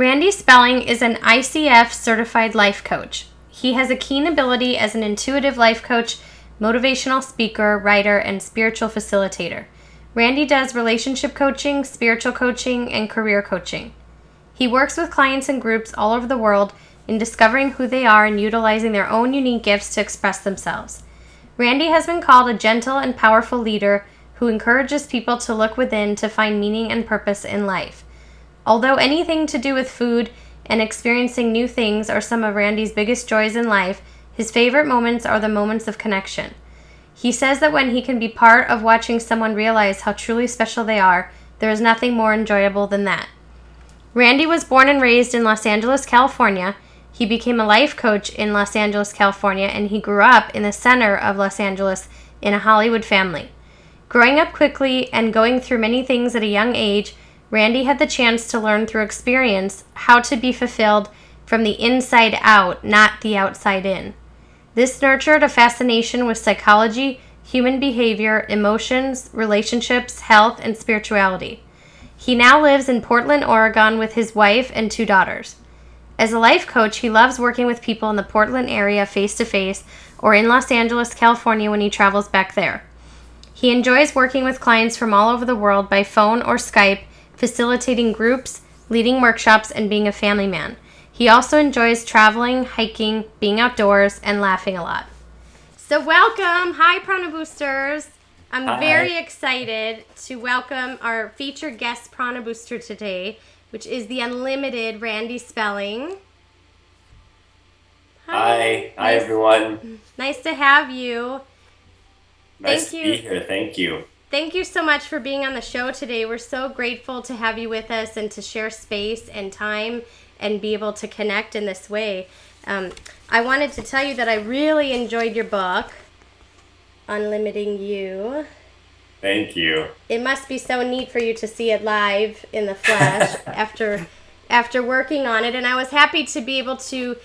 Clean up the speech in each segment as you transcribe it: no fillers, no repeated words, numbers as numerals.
Randy Spelling is an ICF certified life coach. He has a keen ability as an intuitive life coach, motivational speaker, writer, and spiritual facilitator. Randy does relationship coaching, spiritual coaching, and career coaching. He works with clients and groups all over the world in discovering who they are and utilizing their own unique gifts to express themselves. Randy has been called a gentle and powerful leader who encourages people to look within to find meaning and purpose in life. Although anything to do with food and experiencing new things are some of Randy's biggest joys in life, his favorite moments are the moments of connection. He says that when he can be part of watching someone realize how truly special they are, there is nothing more enjoyable than that. Randy was born and raised in Los Angeles, California. He became a life coach in Los Angeles, California, and he grew up in the center of Los Angeles in a Hollywood family. Growing up quickly and going through many things at a young age, Randy had the chance to learn through experience how to be fulfilled from the inside out, not the outside in. This nurtured a fascination with psychology, human behavior, emotions, relationships, health, and spirituality. He now lives in Portland, Oregon with his wife and 2 daughters. As a life coach, he loves working with people in the Portland area face-to-face or in Los Angeles, California when he travels back there. He enjoys working with clients from all over the world by phone or Skype, facilitating groups, leading workshops, and being a family man. He also enjoys traveling, hiking, being outdoors, and laughing a lot. So welcome. Hi, Prana Boosters. I'm Hi. very excited to welcome our featured guest Prana Booster today, which is the unlimited Randy Spelling. Hi, everyone. Nice to have you. Nice to be here. Thank you. Thank you so much for being on the show today. We're so grateful to have you with us and to share space and time and be able to connect in this way. I wanted to tell you that I really enjoyed your book, Unlimiting You. Thank you. It must be so neat for you to see it live in the flesh after working on it. And I was happy to be able to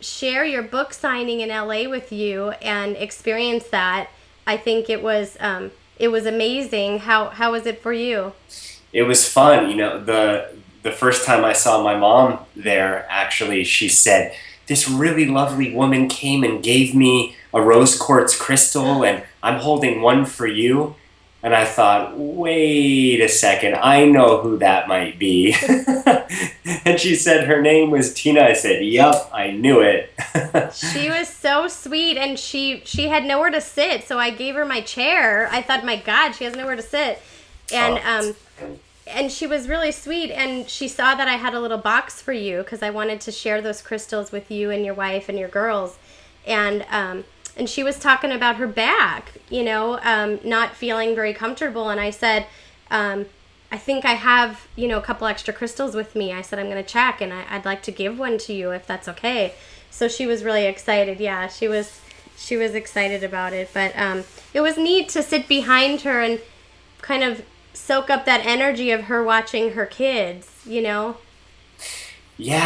share your book signing in LA with you and experience that. I think it was amazing. How was it for you? It was fun. You know, the first time I saw my mom there, actually, she said, this really lovely woman came and gave me a rose quartz crystal, and I'm holding one for you. And I thought, wait a second, I know who that might be. And she said her name was Tina. I said, yep, I knew it. She was so sweet, and she had nowhere to sit, so I gave her my chair. I thought, my God, she has nowhere to sit. And and she was really sweet, and she saw that I had a little box for you because I wanted to share those crystals with you and your wife and your girls. And she was talking about her back, not feeling very comfortable. And I said, I think I have, a couple extra crystals with me. I said, I'm going to check, and I'd like to give one to you if that's okay. So she was really excited. Yeah, she was excited about it. But it was neat to sit behind her and kind of soak up that energy of her watching her kids, Yeah,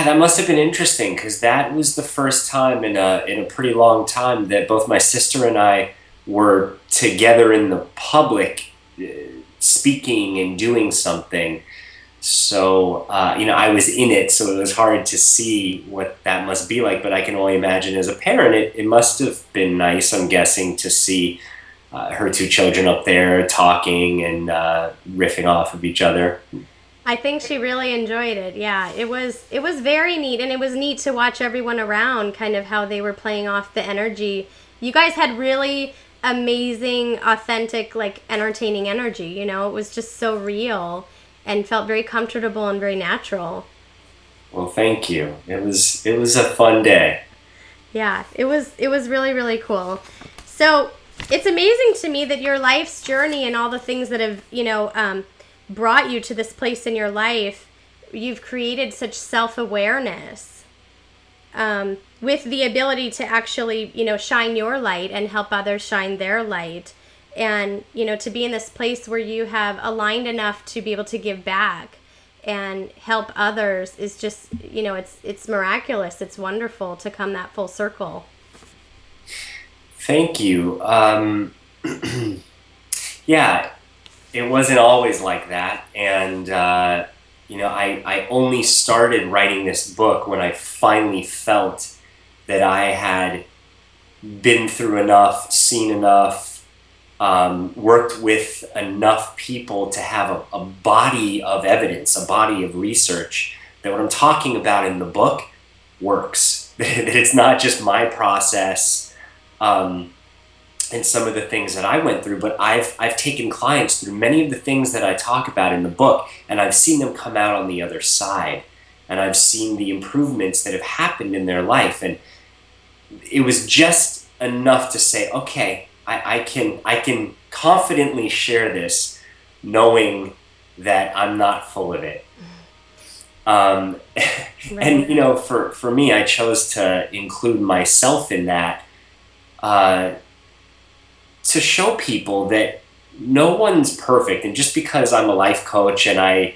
that must have been interesting because that was the first time in a pretty long time that both my sister and I were together in the public, speaking and doing something. So I was in it, so it was hard to see what that must be like. But I can only imagine as a parent, it must have been nice, I'm guessing, to see her 2 children up there talking and riffing off of each other. I think she really enjoyed it. Yeah, it was very neat, and it was neat to watch everyone around, kind of how they were playing off the energy. You guys had really amazing, authentic, entertaining energy. It was just so real and felt very comfortable and very natural. Well, thank you. It was a fun day. Yeah, it was really, really cool. So it's amazing to me that your life's journey and all the things that have, brought you to this place in your life, you've created such self-awareness with the ability to actually, shine your light and help others shine their light. And, to be in this place where you have aligned enough to be able to give back and help others is just, it's miraculous. It's wonderful to come that full circle. Thank you. Yeah, it wasn't always like that. And, I only started writing this book when I finally felt that I had been through enough, seen enough, worked with enough people to have a body of evidence, a body of research, that what I'm talking about in the book works. That it's not just my process, and some of the things that I went through, but I've taken clients through many of the things that I talk about in the book, and I've seen them come out on the other side, and I've seen the improvements that have happened in their life. And it was just enough to say, okay, I can confidently share this, knowing that I'm not full of it. Right. And for me, I chose to include myself in that, to show people that no one's perfect. And just because I'm a life coach and I'm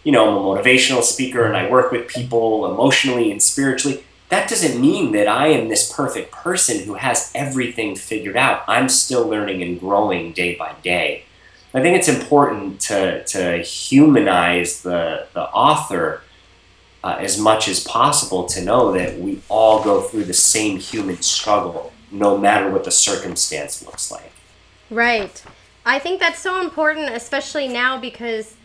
a motivational speaker and I work with people emotionally and spiritually, that doesn't mean that I am this perfect person who has everything figured out. I'm still learning and growing day by day. I think it's important to humanize the author as much as possible, to know that we all go through the same human struggle, no matter what the circumstance looks like. Right. I think that's so important, especially now, because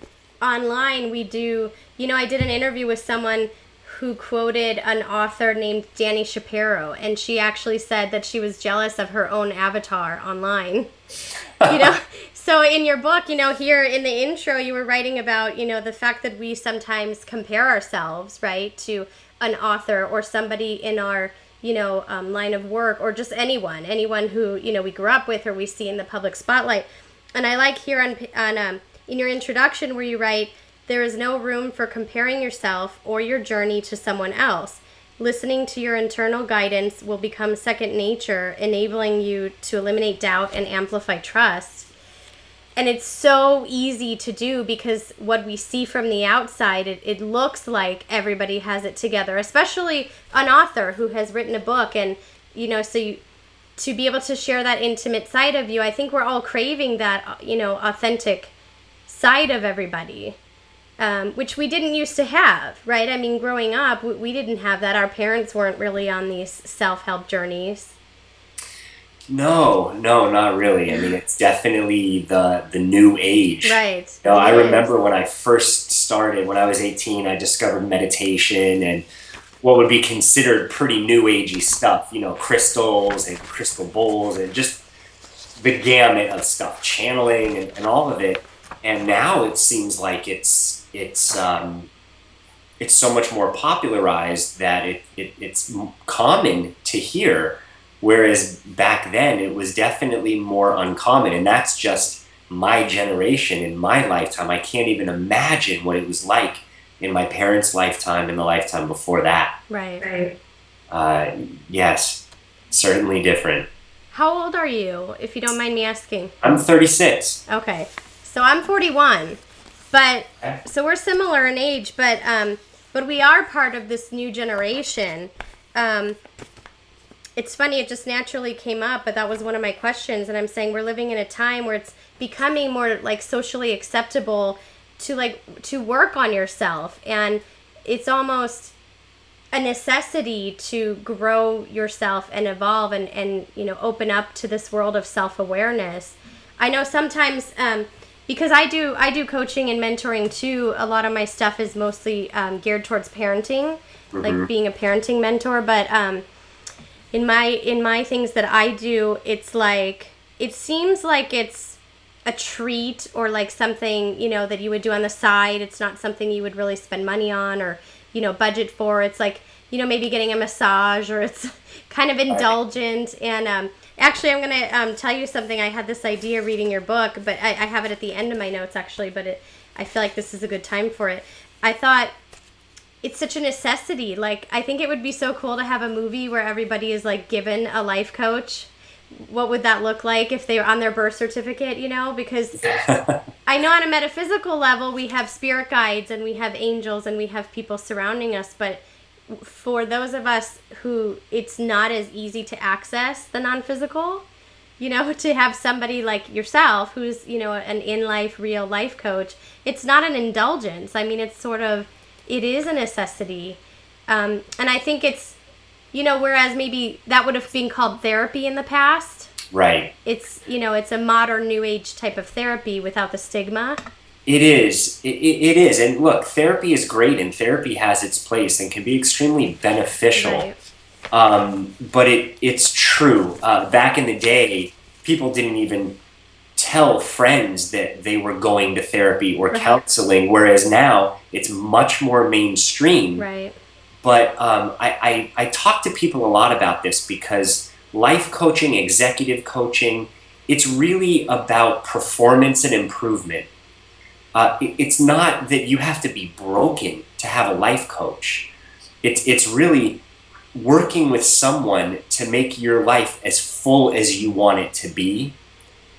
online we do, I did an interview with someone who quoted an author named Dani Shapiro, and she actually said that she was jealous of her own avatar online. So in your book, here in the intro, you were writing about, the fact that we sometimes compare ourselves, right, to an author or somebody in our, line of work, or just anyone who, we grew up with or we see in the public spotlight. And I like here on in your introduction where you write, there is no room for comparing yourself or your journey to someone else. Listening to your internal guidance will become second nature, enabling you to eliminate doubt and amplify trust. And it's so easy to do, because what we see from the outside, it looks like everybody has it together, especially an author who has written a book. And, to be able to share that intimate side of you, I think we're all craving that, authentic side of everybody, which we didn't used to have, right? I mean, growing up, we didn't have that. Our parents weren't really on these self-help journeys. No, not really. I mean, it's definitely the new age. Right. I remember when I first started, when I was 18, I discovered meditation and what would be considered pretty new agey stuff, crystals and crystal bowls and just the gamut of stuff, channeling and all of it. And now it seems like it's so much more popularized that it's common to hear. Whereas back then, it was definitely more uncommon. And that's just my generation, in my lifetime. I can't even imagine what it was like in my parents' lifetime and the lifetime before that. Right. Yes, certainly different. How old are you, if you don't mind me asking? I'm 36. Okay. So I'm 41. So we're similar in age, but we are part of this new generation. It's funny, it just naturally came up, but that was one of my questions. And I'm saying we're living in a time where it's becoming more like socially acceptable to work on yourself. And it's almost a necessity to grow yourself and evolve and open up to this world of self-awareness. I know sometimes, because I do coaching and mentoring too, a lot of my stuff is mostly geared towards parenting, like being a parenting mentor. But in my things that I do, it's like, it seems like it's a treat or like something, that you would do on the side. It's not something you would really spend money on or, budget for. It's like, maybe getting a massage, or it's kind of indulgent. And actually, I'm going to tell you something. I had this idea reading your book, but I have it at the end of my notes, actually, but I feel like this is a good time for it. I thought it's such a necessity. Like, I think it would be so cool to have a movie where everybody is like given a life coach. What would that look like if they were on their birth certificate, because I know on a metaphysical level we have spirit guides and we have angels and we have people surrounding us, but for those of us who it's not as easy to access the non-physical, to have somebody like yourself who's, an in-life, real life coach. It's not an indulgence. I mean, it is a necessity. And I think it's, whereas maybe that would have been called therapy in the past. Right. It's a modern new age type of therapy without the stigma. It is. It is. And look, therapy is great, and therapy has its place and can be extremely beneficial. Right. But it's true. Back in the day, people didn't even tell friends that they were going to therapy or counseling, whereas now it's much more mainstream. Right. But I talk to people a lot about this because life coaching, executive coaching, it's really about performance and improvement. It's not that you have to be broken to have a life coach. It's really working with someone to make your life as full as you want it to be.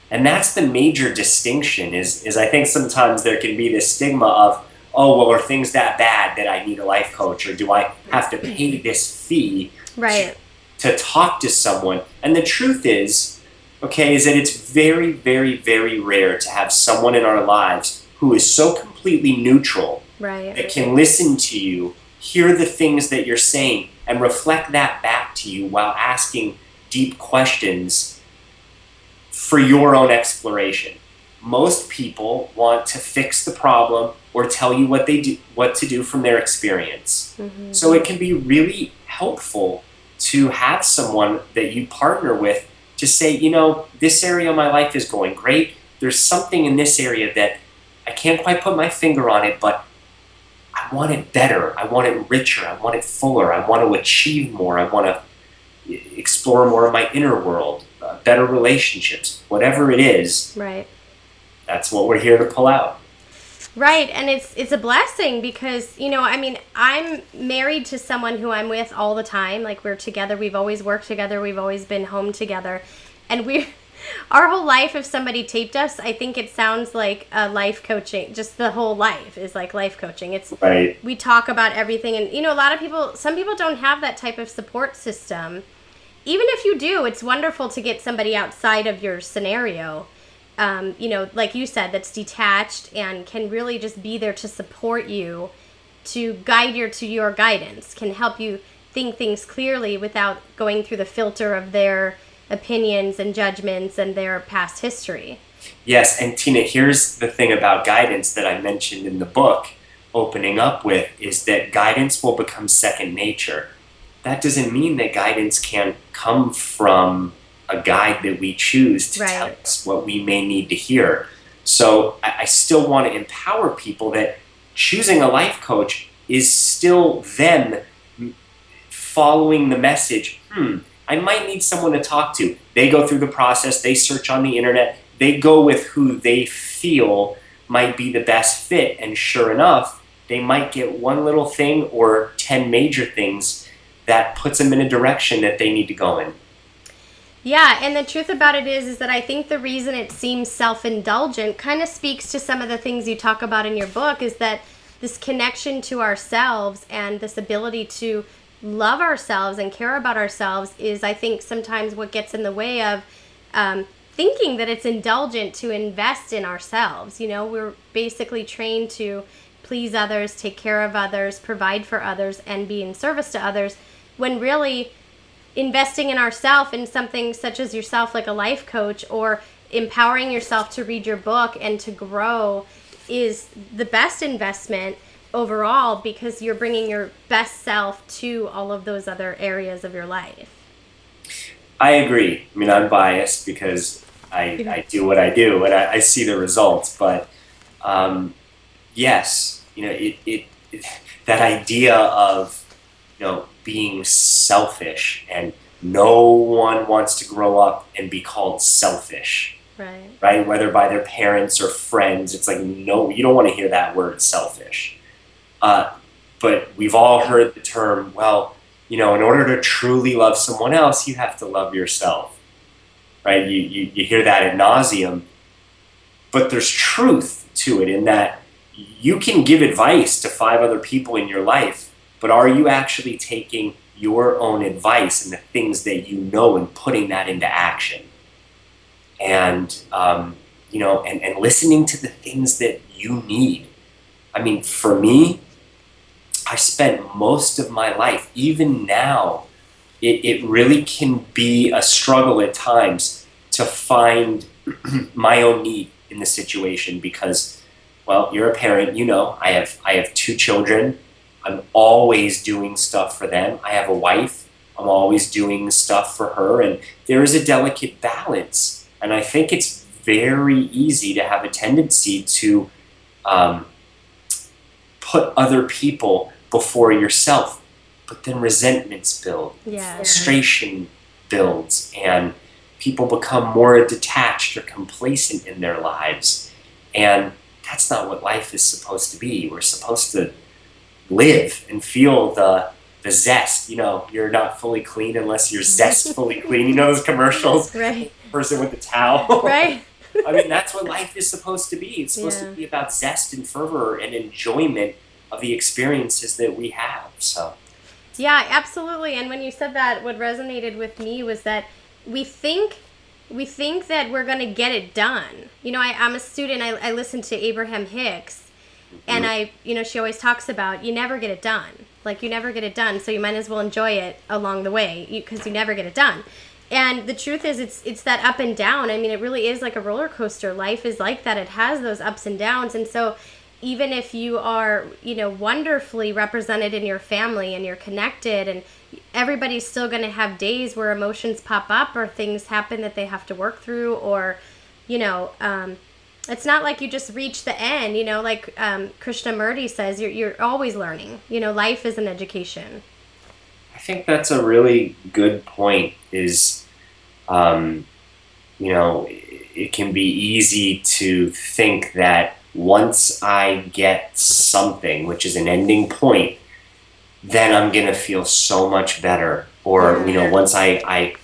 And that's the major distinction is I think sometimes there can be this stigma of, oh, well, are things that bad that I need a life coach, or do I have to pay this fee to talk to someone? And the truth is that it's very, very, very rare to have someone in our lives who is so completely neutral that can listen to you, hear the things that you're saying, and reflect that back to you while asking deep questions for your own exploration. Most people want to fix the problem or tell you what to do from their experience. Mm-hmm. So it can be really helpful to have someone that you partner with to say, this area of my life is going great. There's something in this area that I can't quite put my finger on it, but I want it better. I want it richer. I want it fuller. I want to achieve more. I want to explore more of my inner world, better relationships, whatever it is. Right. That's what we're here to pull out. Right. And it's a blessing because, I'm married to someone who I'm with all the time. Like, we're together. We've always worked together. We've always been home together. And our whole life, if somebody taped us, I think it sounds like a life coaching. Just the whole life is like life coaching. It's right. We talk about everything. And, some people don't have that type of support system. Even if you do, it's wonderful to get somebody outside of your scenario. Like you said, that's detached and can really just be there to support you, to guide you to your guidance, can help you think things clearly without going through the filter of their opinions and judgments and their past history. Yes, and Tina, here's the thing about guidance that I mentioned in the book, opening up with, is that guidance will become second nature. That doesn't mean that guidance can't come from a guide that we choose to tell us what we may need to hear. So I still want to empower people that choosing a life coach is still them following the message, I might need someone to talk to. They go through the process, they search on the internet, they go with who they feel might be the best fit, and sure enough, they might get one little thing or 10 major things that puts them in a direction that they need to go in. Yeah, and the truth about it is that I think the reason it seems self-indulgent kind of speaks to some of the things you talk about in your book, is that this connection to ourselves and this ability to love ourselves and care about ourselves is, I think, sometimes what gets in the way of thinking that it's indulgent to invest in ourselves. We're basically trained to please others, take care of others, provide for others, and be in service to others, when really investing in ourselves, in something such as yourself, like a life coach, or empowering yourself to read your book and to grow, is the best investment overall, because you're bringing your best self to all of those other areas of your life. I agree. I mean, I'm biased because I do what I do and I see the results. But yes, that idea of being selfish, and no one wants to grow up and be called selfish. Right? Whether by their parents or friends, it's like, no, you don't want to hear that word, selfish. But we've all heard the term, well, in order to truly love someone else, you have to love yourself, right? You hear that ad nauseum, but there's truth to it in that you can give advice to 5 other people in your life, but are you actually taking your own advice and the things that you know and putting that into action? and and listening to the things that you need. I mean, for me, I spent most of my life, even now, it really can be a struggle at times to find my own need in the situation because, well, you're a parent, I have two children. I'm always doing stuff for them. I have a wife. I'm always doing stuff for her. And there is a delicate balance. And I think it's very easy to have a tendency to um, put other people before yourself, but then resentments build, frustration builds, and people become more detached or complacent in their lives. And that's not what life is supposed to be. We're supposed to live and feel the zest. You're not fully clean unless you're zestfully clean. Those commercials? Right. Person with the towel. Right. I mean, that's what life is supposed to be. It's supposed to be about zest and fervor and enjoyment of the experiences that we have. So. Yeah, absolutely. And when you said that, what resonated with me was that we think that we're going to get it done. I'm a student. I listen to Abraham Hicks, and she always talks about you never get it done. Like, you never get it done, so you might as well enjoy it along the way because you never get it done. And the truth is, it's that up and down. I mean, it really is like a roller coaster. Life is like that. It has those ups and downs. And so even if you are, wonderfully represented in your family and you're connected, and everybody's still going to have days where emotions pop up or things happen that they have to work through, or, it's not like you just reach the end, like Krishnamurti says, you're always learning. Life is an education. I think that's a really good point is, it can be easy to think that once I get something, which is an ending point, then I'm going to feel so much better. Or, once I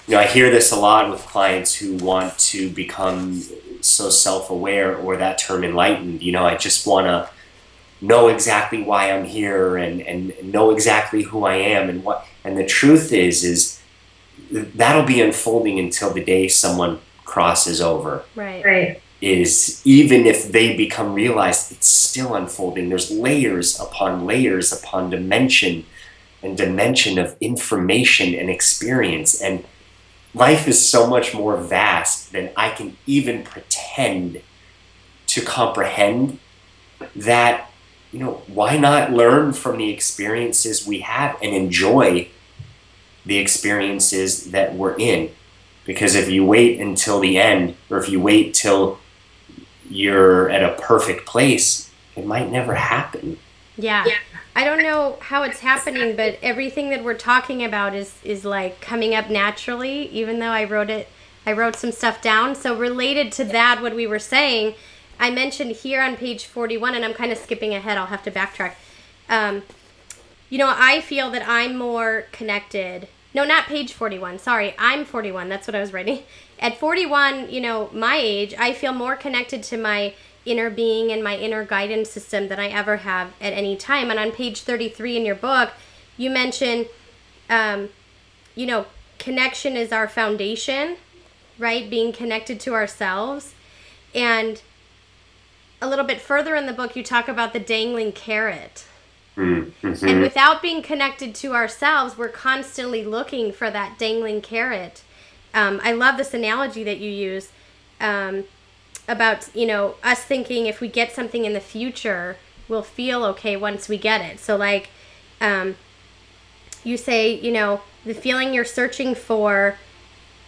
hear this a lot with clients who want to become so self-aware, or that term enlightened. I just want to know exactly why I'm here and know exactly who I am and what. And the truth is that'll be unfolding until the day someone crosses over. Right. Is even if they become realized, it's still unfolding. There's layers upon dimension of information and experience. And life is so much more vast than I can even pretend to comprehend. That, why not learn from the experiences we have and enjoy the experiences that we're in? Because if you wait until the end, or if you wait till you're at a perfect place, it might never happen. Yeah. I don't know how it's happening, but everything that we're talking about is like coming up naturally, even though I wrote some stuff down. So related to that, what we were saying, I mentioned here on page 41, and I'm kind of skipping ahead, I'll have to backtrack. I feel that I'm more connected. No, not page 41. Sorry, I'm 41. That's what I was writing. At 41, my age, I feel more connected to my inner being and my inner guidance system than I ever have at any time. And on page 33 in your book, you mention, connection is our foundation, right? Being connected to ourselves. And a little bit further in the book, you talk about the dangling carrot. Mm-hmm. And without being connected to ourselves, we're constantly looking for that dangling carrot. I love this analogy that you use about, us thinking if we get something in the future, we'll feel okay once we get it. So like you say, the feeling you're searching for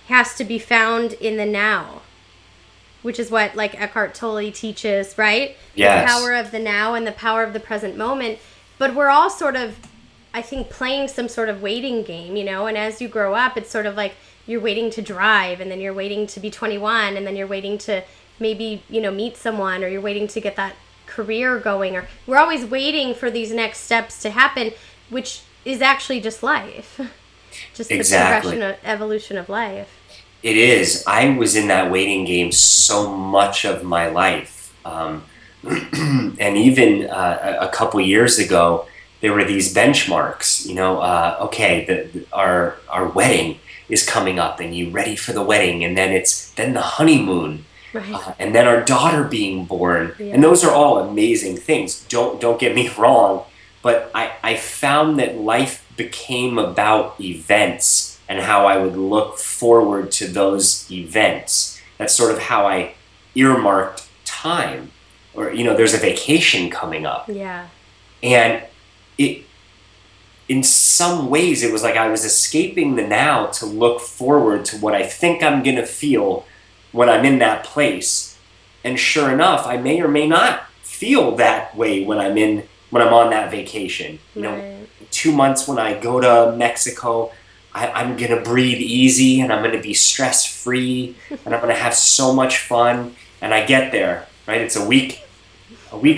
has to be found in the now, which is what like Eckhart Tolle teaches, right? Yes. The power of the now and the power of the present moment. But we're all sort of, I think, playing some sort of waiting game, and as you grow up, it's sort of like you're waiting to drive, and then you're waiting to be 21, and then you're waiting to maybe, meet someone, or you're waiting to get that career going, or we're always waiting for these next steps to happen, which is actually just life. Just exactly. The progression, evolution of life. It is. I was in that waiting game so much of my life. And even a couple years ago, there were these benchmarks, our wedding, is coming up, and you ready for the wedding, and then the honeymoon, Right. and then our daughter being born, Yeah. and those are all amazing things. Don't get me wrong, but I found that life became about events and how I would look forward to those events. That's sort of how I earmarked time, or there's a vacation coming up, Yeah. and it in some ways it was like I was escaping the now to look forward to what I think I'm going to feel when I'm in that place. And sure enough, I may or may not feel that way when I'm on that vacation. Right. 2 months when I go to Mexico, I'm going to breathe easy, and I'm going to be stress free, and I'm going to have so much fun. And I get there, right? It's a week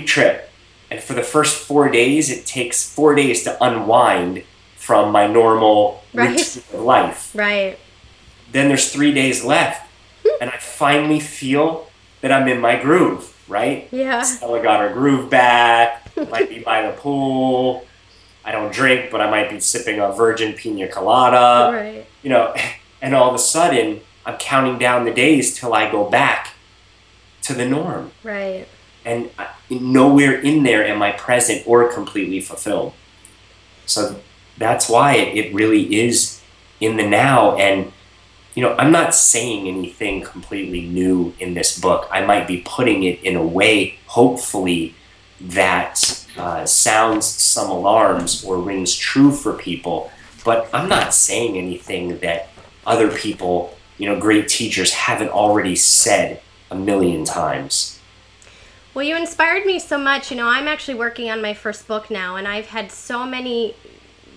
trip. And for the first 4 days, it takes 4 days to unwind from my normal routine of life. Right. Then there's 3 days left, and I finally feel that I'm in my groove, right? Yeah. Stella got her groove back. Might be by the pool. I don't drink, but I might be sipping a virgin pina colada. Right. And all of a sudden, I'm counting down the days till I go back to the norm. Right. And nowhere in there am I present or completely fulfilled. So that's why it really is in the now. And, I'm not saying anything completely new in this book. I might be putting it in a way, hopefully, that sounds some alarms or rings true for people. But I'm not saying anything that other people, great teachers, haven't already said a million times. Well, you inspired me so much. I'm actually working on my first book now, and I've had so many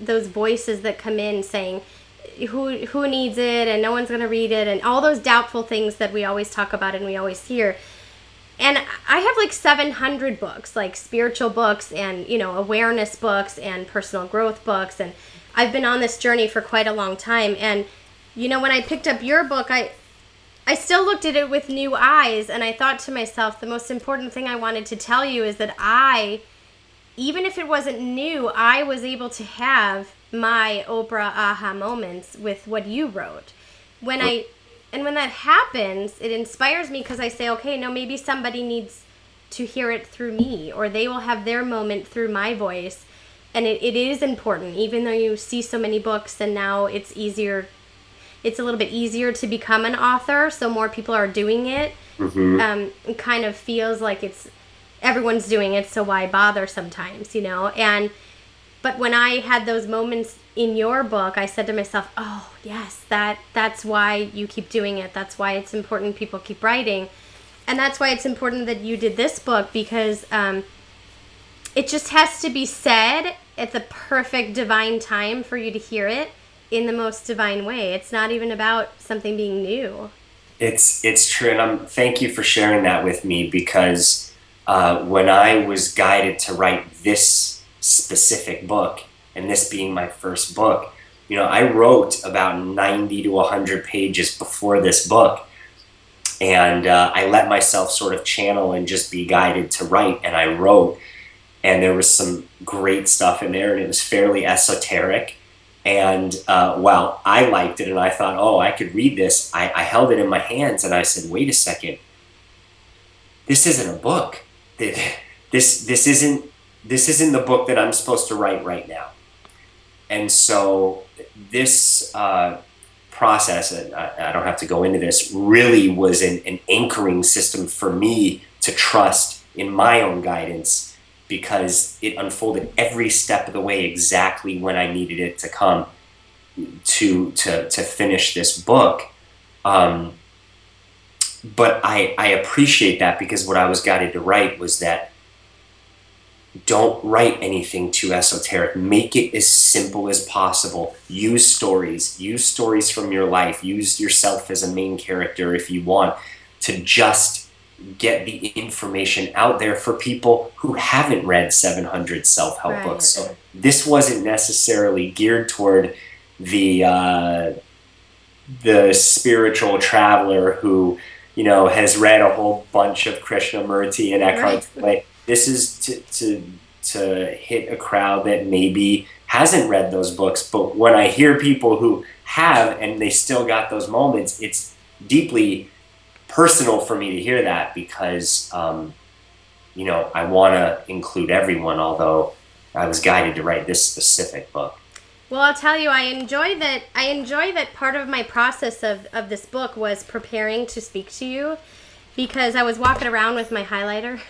those voices that come in saying who needs it, and no one's going to read it, and all those doubtful things that we always talk about and we always hear. And I have like 700 books, like spiritual books and, awareness books and personal growth books, and I've been on this journey for quite a long time. And when I picked up your book, I still looked at it with new eyes, and I thought to myself, the most important thing I wanted to tell you is that even if it wasn't new, I was able to have my Oprah aha moments with what you wrote. When that happens, it inspires me because I say, okay, no, maybe somebody needs to hear it through me, or they will have their moment through my voice. And it is important, even though you see so many books, and now it's a little bit easier to become an author, so more people are doing it. Mm-hmm. It kind of feels like everyone's doing it, so why bother sometimes, but when I had those moments in your book, I said to myself, oh yes, that's why you keep doing it. That's why it's important people keep writing. And that's why it's important that you did this book, because it just has to be said at the perfect divine time for you to hear it in the most divine way. It's not even about something being new. It's true, and thank you for sharing that with me, because when I was guided to write this specific book, and this being my first book, I wrote about 90 to 100 pages before this book, and I let myself sort of channel and just be guided to write, and I wrote, and there was some great stuff in there, and it was fairly esoteric. And while I liked it and I thought, oh, I could read this, I held it in my hands and I said, wait a second, this isn't a book. This isn't the book that I'm supposed to write right now. And so this process, and I don't have to go into this, really was an anchoring system for me to trust in my own guidance, because it unfolded every step of the way exactly when I needed it to come to finish this book. But I appreciate that, because what I was guided to write was that don't write anything too esoteric. Make it as simple as possible. Use stories from your life. Use yourself as a main character if you want, to just get the information out there for people who haven't read 700 self-help books. So this wasn't necessarily geared toward the spiritual traveler who, has read a whole bunch of Krishnamurti and Eckhart Tolle. This is to hit a crowd that maybe hasn't read those books, but when I hear people who have and they still got those moments, it's deeply personal for me to hear that because, I want to include everyone, although I was guided to write this specific book. Well, I'll tell you, I enjoy that part of my process of this book was preparing to speak to you, because I was walking around with my highlighter.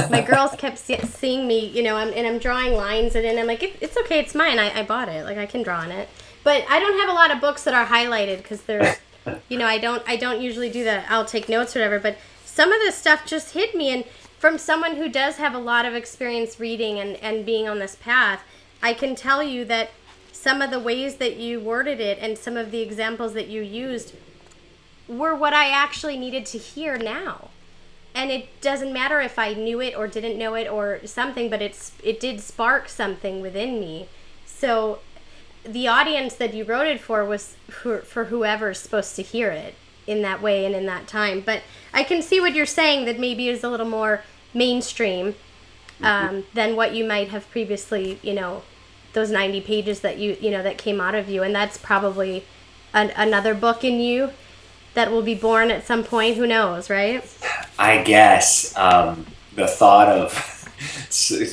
My girls kept seeing me, I'm drawing lines in it, and I'm like, it's okay, it's mine. I bought it. Like, I can draw on it. But I don't have a lot of books that are highlighted because they're, I don't usually do that. I'll take notes or whatever. But some of this stuff just hit me, and from someone who does have a lot of experience reading and being on this path, I can tell you that some of the ways that you worded it and some of the examples that you used were what I actually needed to hear now. And it doesn't matter if I knew it or didn't know it or something, but it did spark something within me. So the audience that you wrote it for was for whoever's supposed to hear it in that way and in that time. But I can see what you're saying, that maybe is a little more mainstream than what you might have previously, those 90 pages that that came out of you. And that's probably another book in you that will be born at some point. Who knows, right? I guess the thought of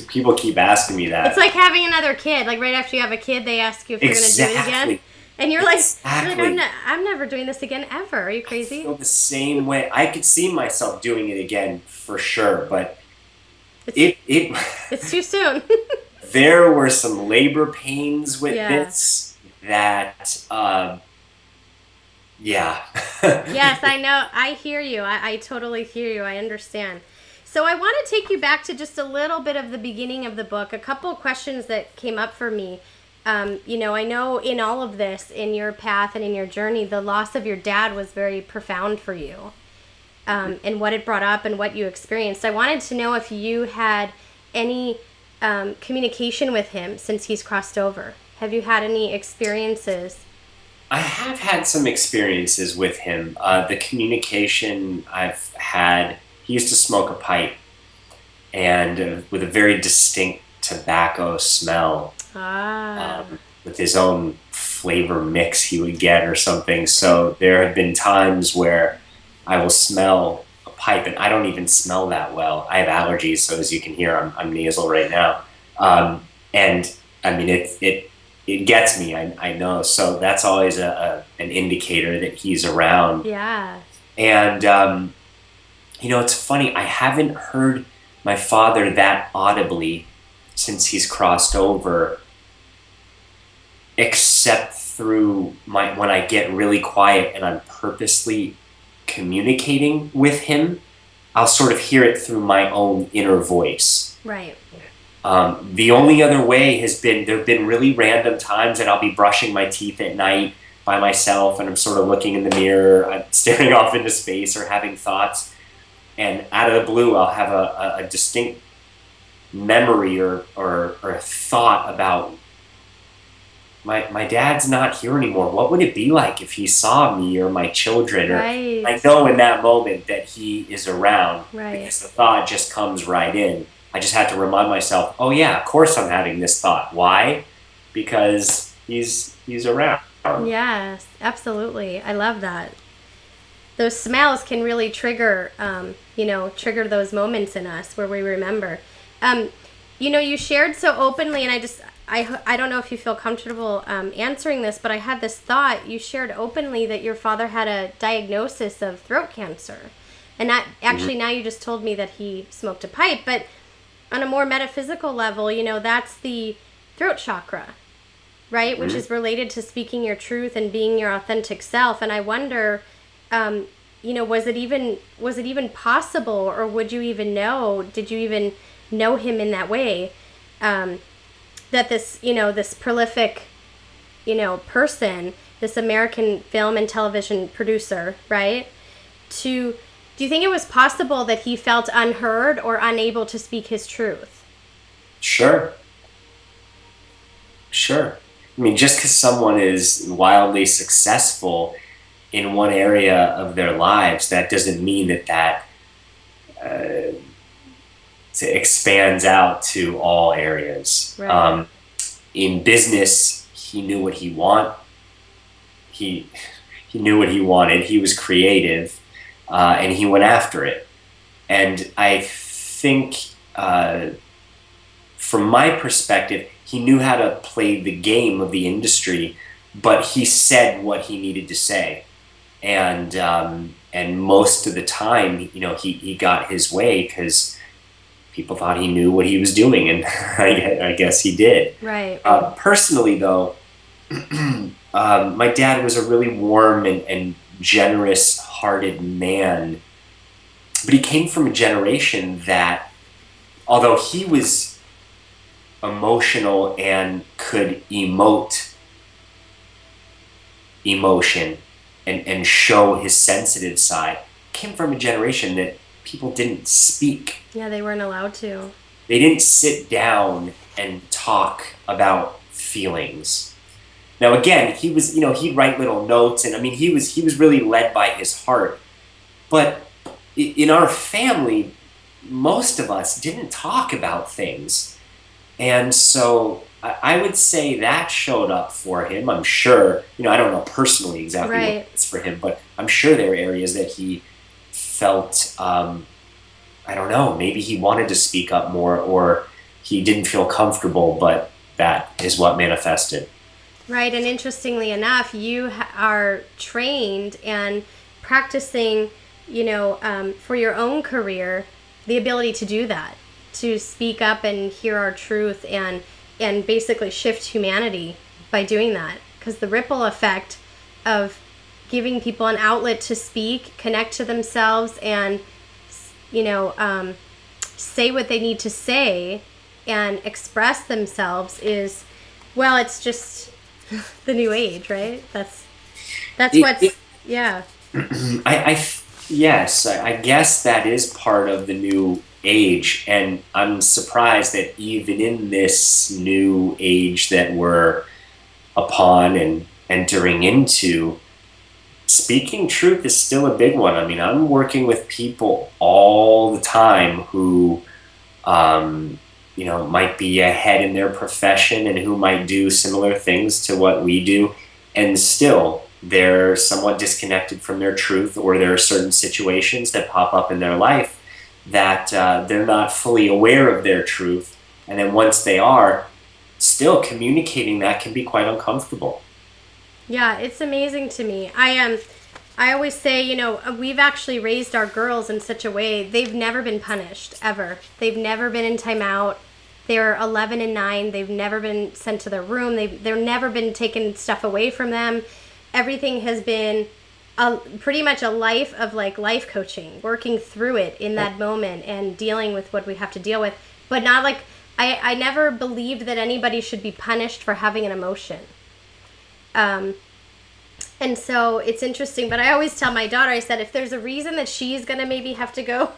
people keep asking me that. It's like having another kid. Like right after you have a kid, they ask you if you're going to do it again. And you're like, I'm never doing this again ever. Are you crazy? I feel the same way. I could see myself doing it again for sure, but it's too soon. There were some labor pains with this that, Yes, I know. I hear you. I totally hear you. I understand. So I want to take you back to just a little bit of the beginning of the book. A couple of questions that came up for me. I know in all of this, in your path and in your journey, the loss of your dad was very profound for you, and what it brought up and what you experienced. I wanted to know if you had any communication with him since he's crossed over. Have you had any experiences? I have had some experiences with him. The communication I've had, he used to smoke a pipe, and with a very distinct tobacco smell. With his own flavor mix he would get or something. So there have been times where I will smell a pipe, and I don't even smell that well. I have allergies, so as you can hear, I'm nasal right now. And I mean, it gets me. I know. So that's always an indicator that he's around. Yeah. And it's funny. I haven't heard my father that audibly since he's crossed over, except through when I get really quiet and I'm purposely communicating with him, I'll sort of hear it through my own inner voice. Right. The only other way has been, there have been really random times that I'll be brushing my teeth at night by myself, and I'm sort of looking in the mirror, I'm staring off into space or having thoughts, and out of the blue I'll have a distinct memory or thought about my dad's not here anymore. What would it be like if he saw me or my children? Right. Or I know in that moment that he is around, right, because the thought just comes right in. I just had to remind myself, oh yeah, of course I'm having this thought. Why? Because he's around. Yes, absolutely. I love that. Those smells can really trigger those moments in us where we remember. You shared so openly, and I don't know if you feel comfortable answering this, but I had this thought. You shared openly that your father had a diagnosis of throat cancer. And that actually, now you just told me that he smoked a pipe, but on a more metaphysical level, that's the throat chakra, right? Which is related to speaking your truth and being your authentic self. And I wonder, was it even possible, or would you even know, did you even know him in that way, that this prolific, person, this American film and television producer, right? Do you think it was possible that he felt unheard or unable to speak his truth? Sure. I mean, just because someone is wildly successful in one area of their lives, that doesn't mean that expands out to all areas. Right. In business, he knew what he he he knew what he wanted. He was creative, and he went after it. And I think, from my perspective, he knew how to play the game of the industry, but he said what he needed to say, and most of the time, he got his way because people thought he knew what he was doing, and I guess he did. Right. Personally, though, my dad was a really warm and generous-hearted man, but he came from a generation that, although he was emotional and could emote emotion and show his sensitive side, came from a generation that people didn't speak. Yeah, they weren't allowed to. They didn't sit down and talk about feelings. Now, again, he was, he'd write little notes, and I mean, he was really led by his heart. But in our family, most of us didn't talk about things. And so I would say that showed up for him. I'm sure, I don't know personally exactly what it's for him, but I'm sure there were areas that he felt, I don't know, maybe he wanted to speak up more, or he didn't feel comfortable, but that is what manifested. Right, and interestingly enough, you are trained and practicing, for your own career, the ability to do that, to speak up and hear our truth and basically shift humanity by doing that. Because the ripple effect of giving people an outlet to speak, connect to themselves, and, say what they need to say and express themselves is, well, it's just the new age, right? That's yeah. Yes, I guess that is part of the new age, and I'm surprised that even in this new age that we're upon and entering into, speaking truth is still a big one. I mean, I'm working with people all the time who, might be ahead in their profession and who might do similar things to what we do, and still they're somewhat disconnected from their truth, or there are certain situations that pop up in their life that they're not fully aware of their truth, and then once they are, still communicating that can be quite uncomfortable. Yeah, it's amazing to me. I always say, we've actually raised our girls in such a way, they've never been punished, ever. They've never been in timeout. They're 11 and 9. They've never been sent to their room. They've never been taken stuff away from them. Everything has been pretty much a life of life coaching, working through it in that moment and dealing with what we have to deal with. But not I never believed that anybody should be punished for having an emotion. And so it's interesting, but I always tell my daughter, I said, if there's a reason that she's going to maybe have to go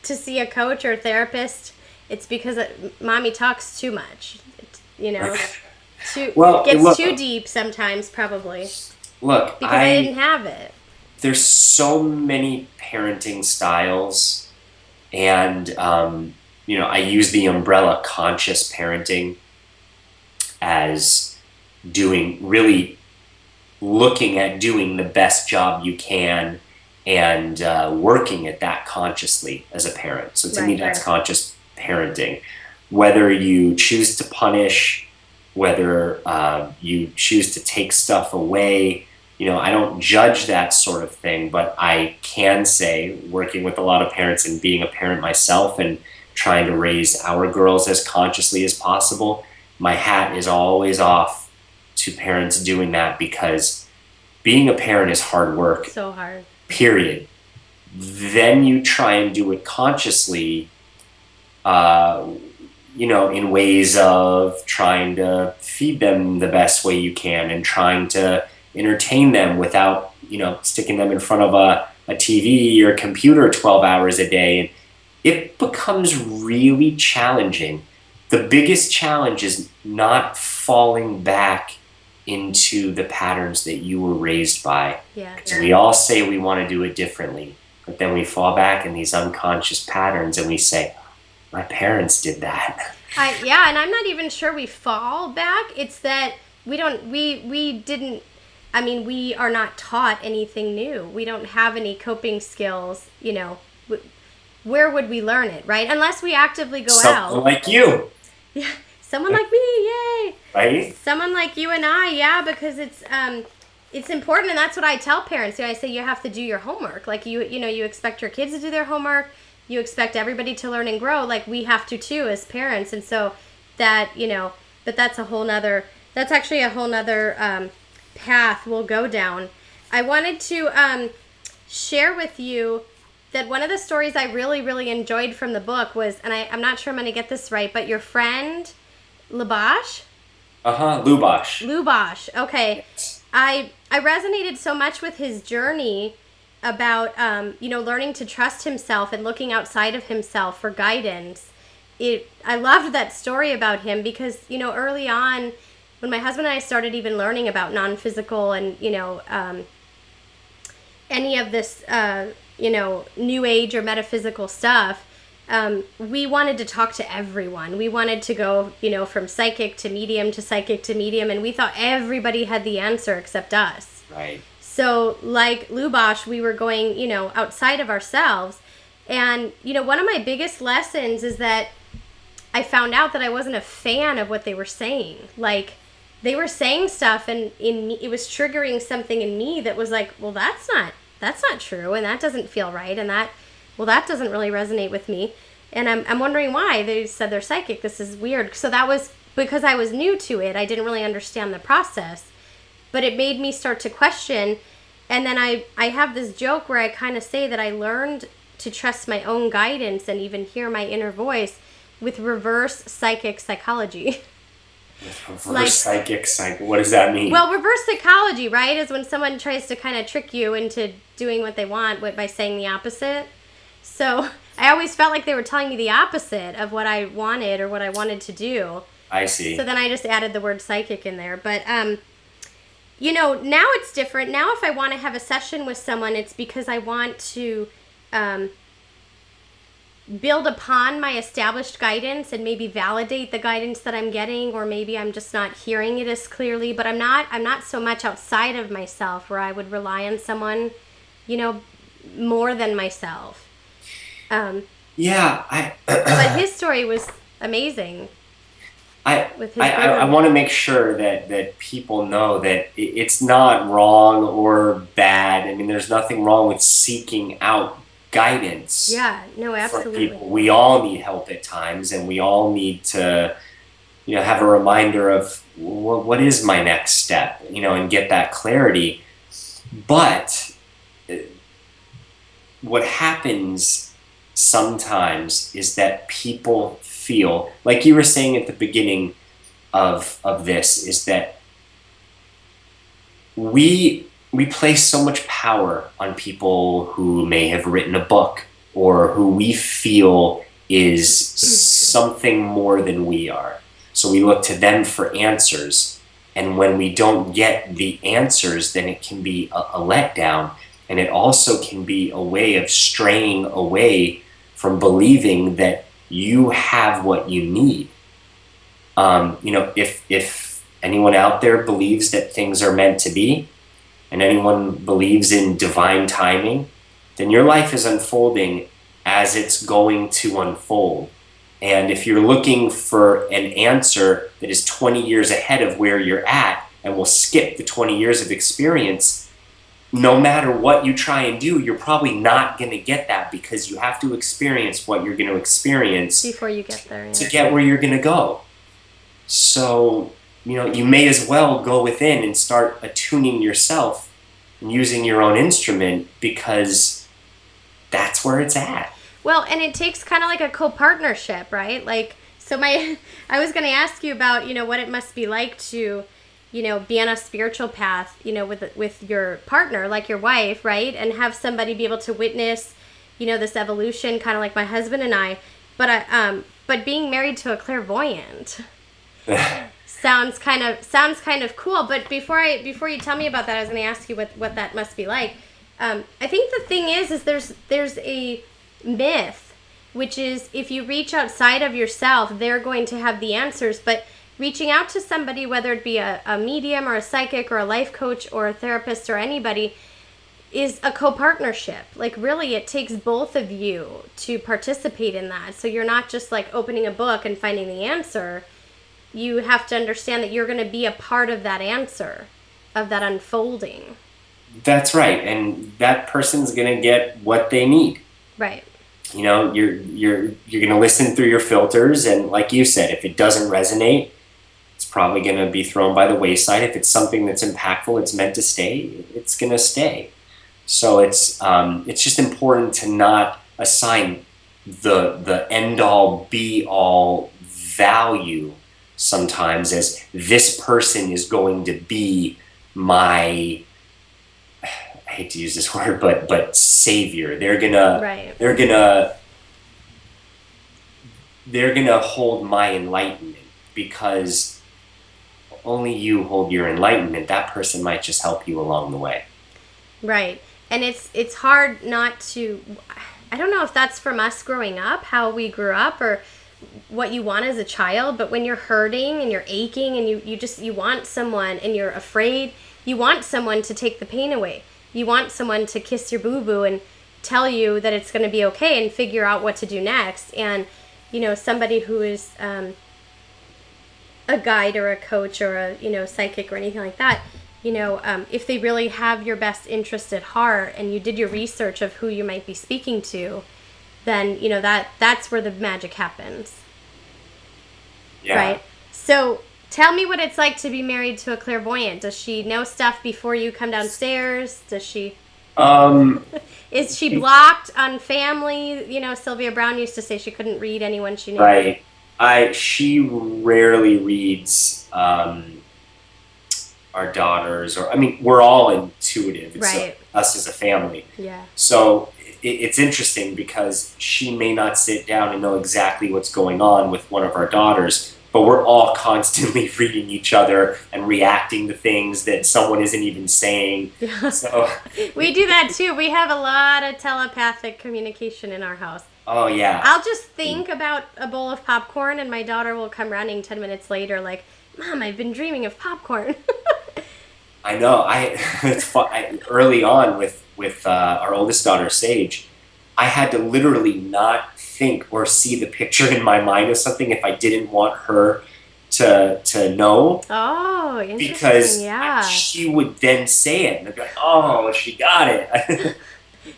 to see a coach or a therapist, it's because mommy talks too much, gets too deep sometimes, probably. Look, because I didn't have it. There's so many parenting styles, and, I use the umbrella conscious parenting as really looking at doing the best job you can and working at that consciously as a parent. So to me, that's conscious parenting. Whether you choose to punish, whether you choose to take stuff away, I don't judge that sort of thing, but I can say, working with a lot of parents and being a parent myself and trying to raise our girls as consciously as possible, my hat is always off to parents doing that, because being a parent is hard work. So hard. Period. Then you try and do it consciously, in ways of trying to feed them the best way you can and trying to entertain them without, sticking them in front of a TV or computer 12 hours a day. And it becomes really challenging. The biggest challenge is not falling back into the patterns that you were raised by. Yeah. We all say we want to do it differently, but then we fall back in these unconscious patterns and we say, my parents did that. Yeah, and I'm not even sure we fall back. It's that we didn't, I mean, we are not taught anything new. We don't have any coping skills, where would we learn it, right? Unless we actively go Someone out. like you, Yeah, someone like me, yay. right? Someone like you and I, yeah, because it's important, and that's what I tell parents. I say you have to do your homework. Like you expect your kids to do their homework. You expect everybody to learn and grow. Like we have to too as parents, and so that but that's a whole nother. That's actually a whole nother path we'll go down. I wanted to share with you that one of the stories I really, really enjoyed from the book was, and I'm not sure I'm going to get this right, but your friend Labash? Lubash. Lubash. Okay. Yes. I resonated so much with his journey about learning to trust himself and looking outside of himself for guidance. I loved that story about him because early on when my husband and I started even learning about non-physical and any of this new age or metaphysical stuff, we wanted to talk to everyone. We wanted to go, from psychic to medium to psychic to medium, and we thought everybody had the answer except us. Right. So, like Lubash, we were going, outside of ourselves. And, one of my biggest lessons is that I found out that I wasn't a fan of what they were saying. Like, they were saying stuff, and it was triggering something in me that was like, well, that's not true, and that doesn't feel right, and that doesn't really resonate with me. And I'm wondering why. They said they're psychic. This is weird. So that was because I was new to it. I didn't really understand the process. But it made me start to question. And then I have this joke where I kind of say that I learned to trust my own guidance and even hear my inner voice with reverse psychic psychology. Reverse psychic. What does that mean? Well, reverse psychology, right, is when someone tries to kind of trick you into doing what they want by saying the opposite. So I always felt like they were telling me the opposite of what I wanted or what I wanted to do. I see. So then I just added the word psychic in there. But, now it's different. Now if I want to have a session with someone, it's because I want to build upon my established guidance and maybe validate the guidance that I'm getting, or maybe I'm just not hearing it as clearly. But I'm not so much outside of myself where I would rely on someone, more than myself. But his story was amazing. I want to make sure that people know that it's not wrong or bad. I mean, there's nothing wrong with seeking out guidance. Yeah, no, absolutely. For people. We all need help at times, and we all need to, have a reminder of what is my next step, and get that clarity. But what happens sometimes is that people feel, like you were saying at the beginning of this, is that we place so much power on people who may have written a book or who we feel is something more than we are. So we look to them for answers. And when we don't get the answers, then it can be a letdown. And it also can be a way of straying away from believing that you have what you need. If anyone out there believes that things are meant to be, and anyone believes in divine timing, then your life is unfolding as it's going to unfold. And if you're looking for an answer that is 20 years ahead of where you're at and will skip the 20 years of experience, no matter what you try and do, you're probably not going to get that, because you have to experience what you're going to experience before you get there, yeah. To get where you're going to go. So, you may as well go within and start attuning yourself and using your own instrument, because that's where it's at. Well, and it takes kind of like a co-partnership, right? Like, so I was going to ask you about, what it must be like to, be on a spiritual path, with your partner, like your wife, right? And have somebody be able to witness, this evolution, kind of like my husband and I. But being married to a clairvoyant sounds kind of cool. But before you tell me about that, I was going to ask you what that must be like. I think the thing is there's a myth which is if you reach outside of yourself, they're going to have the answers. But reaching out to somebody, whether it be a medium or a psychic or a life coach or a therapist or anybody, is a co-partnership. Like, really, it takes both of you to participate in that. So you're not just like opening a book and finding the answer. You have to understand that you're going to be a part of that answer, of that unfolding. That's right. And that person's going to get what they need. Right. You know, you're going to listen through your filters, and like you said, if it doesn't resonate, it's probably going to be thrown by the wayside. If it's something that's impactful, it's meant to stay, it's going to stay. So it's just important to not assign the end all be all value sometimes as this person is going to be my, I hate to use this word, but savior. They're gonna hold my enlightenment, because only you hold your enlightenment. That person might just help you along the way. Right. And it's hard not to, I don't know if that's from us growing up, how we grew up, or what you want as a child, but when you're hurting and you're aching and you want someone and you're afraid, you want someone to take the pain away. You want someone to kiss your boo-boo and tell you that it's going to be okay and figure out what to do next. And, you know, somebody who is a guide or a coach or a, psychic or anything like that, if they really have your best interest at heart and you did your research of who you might be speaking to, then, that's where the magic happens. Yeah. Right? So tell me what it's like to be married to a clairvoyant. Does she know stuff before you come downstairs? Does she... Is she blocked on family? Sylvia Brown used to say she couldn't read anyone she knew. Right. She rarely reads our daughters, we're all intuitive. It's right. Us as a family. Yeah. So it's interesting because she may not sit down and know exactly what's going on with one of our daughters, but we're all constantly reading each other and reacting to things that someone isn't even saying. Yeah. So we do that too. We have a lot of telepathic communication in our house. Oh, yeah. I'll just think about a bowl of popcorn and my daughter will come running 10 minutes later like, Mom, I've been dreaming of popcorn. I know. It's fun. Early on with our oldest daughter, Sage, I had to literally not think or see the picture in my mind of something if I didn't want her to know. Oh, interesting. Because she would then say it, and I'd be like, oh, she got it.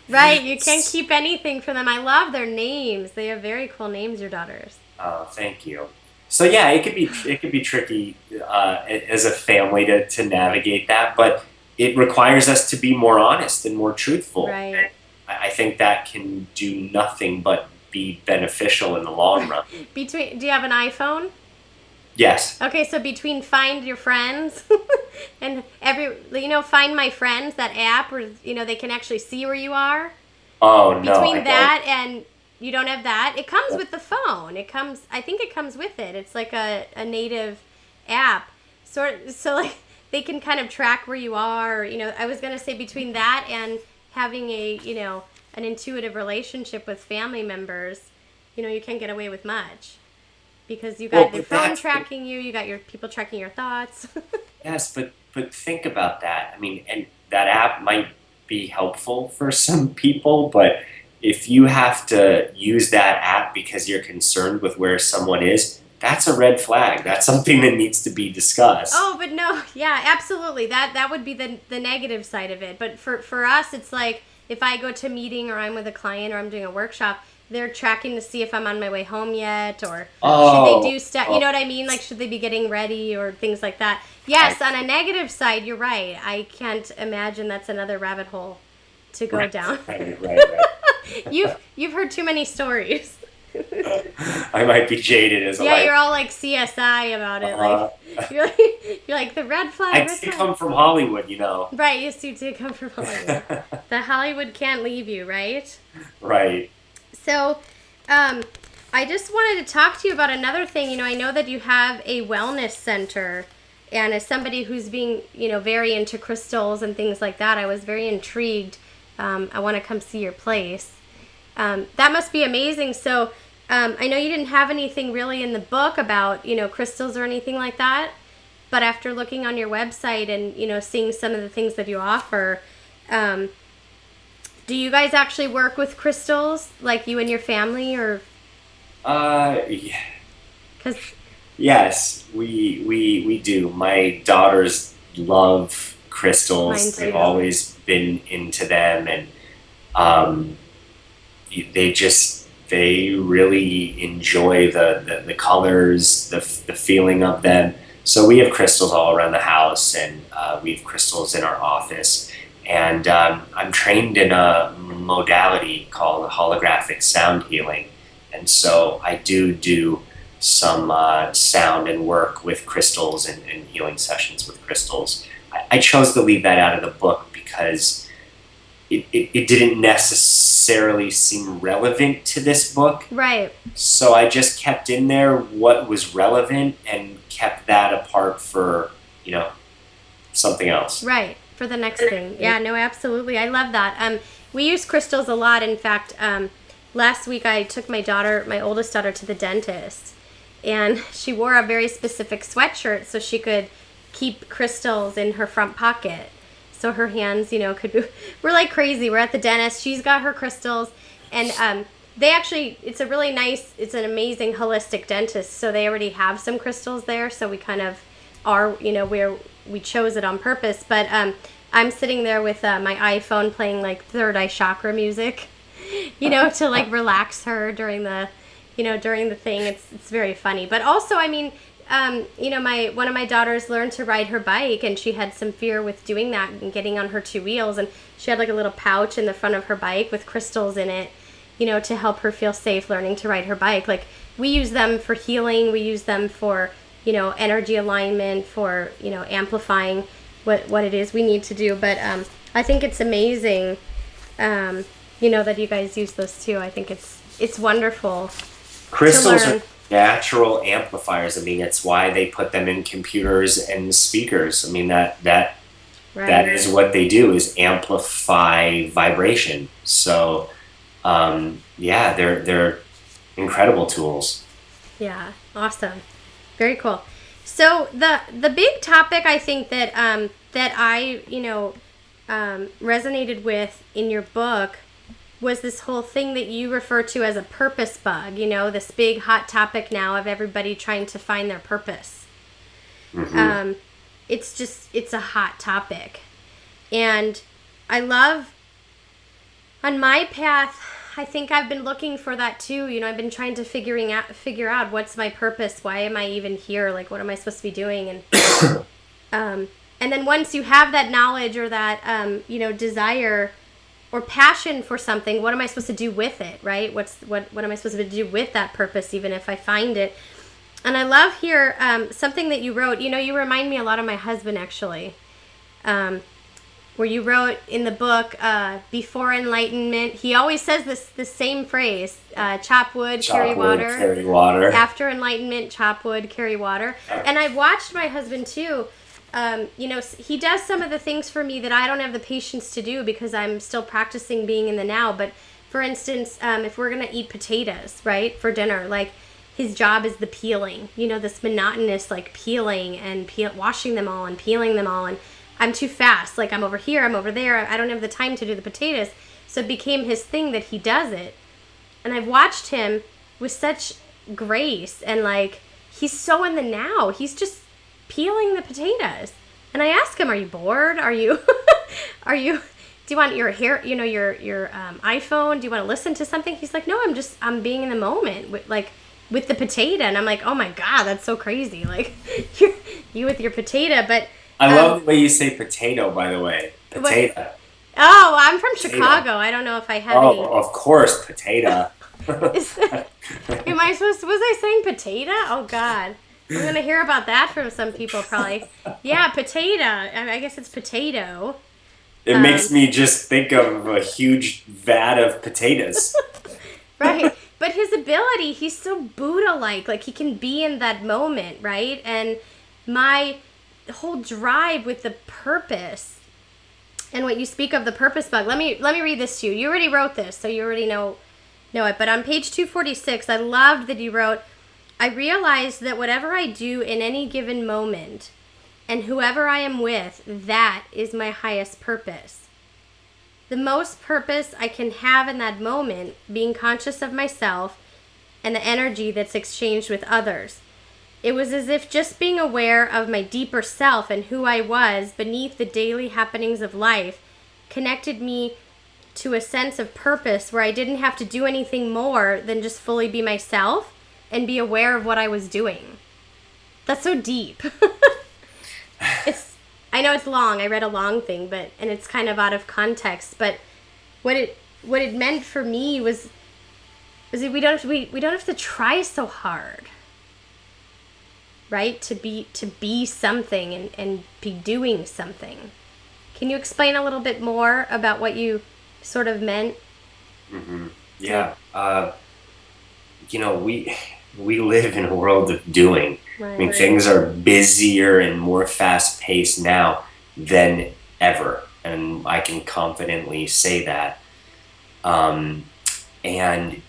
Right, you can't keep anything from them. I love their names. They have very cool names, your daughters. Oh, thank you. So yeah, it could be tricky as a family to navigate that, but it requires us to be more honest and more truthful. Right. I think that can do nothing but be beneficial in the long run. Do you have an iPhone? Yes. Okay, so between Find Your Friends and Find My Friends, that app where they can actually see where you are. Oh no. Between that and you don't have that, it comes with the phone. I think it comes with it. It's like a native app. So like they can kind of track where you are. I was gonna say between that and having an intuitive relationship with family members, you can't get away with much. Because you got your phone tracking you got your people tracking your thoughts. Yes, but think about that. And that app might be helpful for some people, but if you have to use that app because you're concerned with where someone is, that's a red flag. That's something that needs to be discussed. Oh, but no, yeah, absolutely. That would be the negative side of it. But for us, it's like if I go to a meeting or I'm with a client or I'm doing a workshop, they're tracking to see if I'm on my way home yet, or should they do stuff, you know what I mean? Like, should they be getting ready or things like that? Yes, on a negative side, you're right. I can't imagine that's another rabbit hole to go down. Right. You've heard too many stories. I might be jaded as a life. You're all like CSI about it. Like you're like the red flag. I did come from Hollywood, Right, yes, you did come from Hollywood. The Hollywood can't leave you, right? Right. So, I just wanted to talk to you about another thing. I know that you have a wellness center, and as somebody who's being, very into crystals and things like that, I was very intrigued. I want to come see your place. That must be amazing. So I know you didn't have anything really in the book about, crystals or anything like that. But after looking on your website and, seeing some of the things that you offer, do you guys actually work with crystals, like you and your family, or? Yeah. 'Cause Yes, we do. My daughters love mine crystals. They've too. always been into them, and um, they really enjoy the colors, the feeling of them. So we have crystals all around the house, and we have crystals in our office. And I'm trained in a modality called holographic sound healing, and so I do some sound and work with crystals and healing sessions with crystals. I chose to leave that out of the book because it didn't necessarily seem relevant to this book. Right. So I just kept in there what was relevant and kept that apart for, something else. Right. For the next thing. Yeah, no, absolutely. I love that. We use crystals a lot. In fact, last week I took my oldest daughter, to the dentist, and she wore a very specific sweatshirt so she could keep crystals in her front pocket. So her hands, could be, we're like crazy. We're at the dentist. She's got her crystals, and it's an amazing holistic dentist. So they already have some crystals there. So we kind of are, we chose it on purpose. But I'm sitting there with my iPhone playing like third eye chakra music, to like relax her during the thing. It's very funny. But also, I mean, one of my daughters learned to ride her bike, and she had some fear with doing that and getting on her two wheels, and she had like a little pouch in the front of her bike with crystals in it, to help her feel safe learning to ride her bike. Like, we use them for healing, we use them for, energy alignment, for, amplifying what it is we need to do. But I think it's amazing, that you guys use those too. I think it's wonderful. Crystals are natural amplifiers. I mean, it's why they put them in computers and speakers. I mean, that is what they do, is amplify vibration. So, they're incredible tools. Yeah, awesome, very cool. So the big topic I think that I resonated with in your book was this whole thing that you refer to as a purpose bug, this big hot topic now of everybody trying to find their purpose. Mm-hmm. It's a hot topic. And I love, on my path, I think I've been looking for that too. I've been trying to figure out what's my purpose. Why am I even here? Like, what am I supposed to be doing? And then once you have that knowledge or that, desire or passion for something, what am I supposed to do with it, right? What am I supposed to do with that purpose, even if I find it? And I love here something that you wrote. You remind me a lot of my husband, actually, where you wrote in the book, before enlightenment, he always says the same phrase, chop wood, carry water. After enlightenment, chop wood, carry water. And I've watched my husband too. He does some of the things for me that I don't have the patience to do because I'm still practicing being in the now. But for instance, if we're going to eat potatoes, right, for dinner, like, his job is the peeling, this monotonous, like, peeling and washing them all and peeling them all. And I'm too fast. Like, I'm over here, I'm over there. I don't have the time to do the potatoes. So it became his thing that he does it. And I've watched him with such grace, and like, he's so in the now. He's just peeling the potatoes. And I ask him, are you bored? Do you want your hair, your iPhone? Do you want to listen to something? He's like, no, I'm being in the moment with the potato. And I'm like, oh my God, that's so crazy. Like, you with your potato. But I love the way you say potato, by the way. Potato. What? Oh, I'm from Chicago. I don't know if I have any. Oh, of course, potato. Was I saying potato? Oh God. I'm going to hear about that from some people probably. Yeah, potato. I guess it's potato. It makes me just think of a huge vat of potatoes. Right. But his ability, he's so Buddha-like. Like, he can be in that moment, right? And my whole drive with the purpose and what you speak of, the purpose bug. Let me read this to you. You already wrote this, so you already know know it. But on page 246, I loved that you wrote, I realized that whatever I do in any given moment and whoever I am with, that is my highest purpose. The most purpose I can have in that moment, being conscious of myself and the energy that's exchanged with others. It was as if just being aware of my deeper self and who I was beneath the daily happenings of life connected me to a sense of purpose where I didn't have to do anything more than just fully be myself and be aware of what I was doing. That's so deep. I know it's long. I read a long thing, and it's kind of out of context, but what it meant for me was that we don't have to try so hard. Right? To be something and be doing something. Can you explain a little bit more about what you sort of meant? Mm-hmm. Yeah. We live in a world of doing. Right. I mean, things are busier and more fast-paced now than ever, and I can confidently say that. And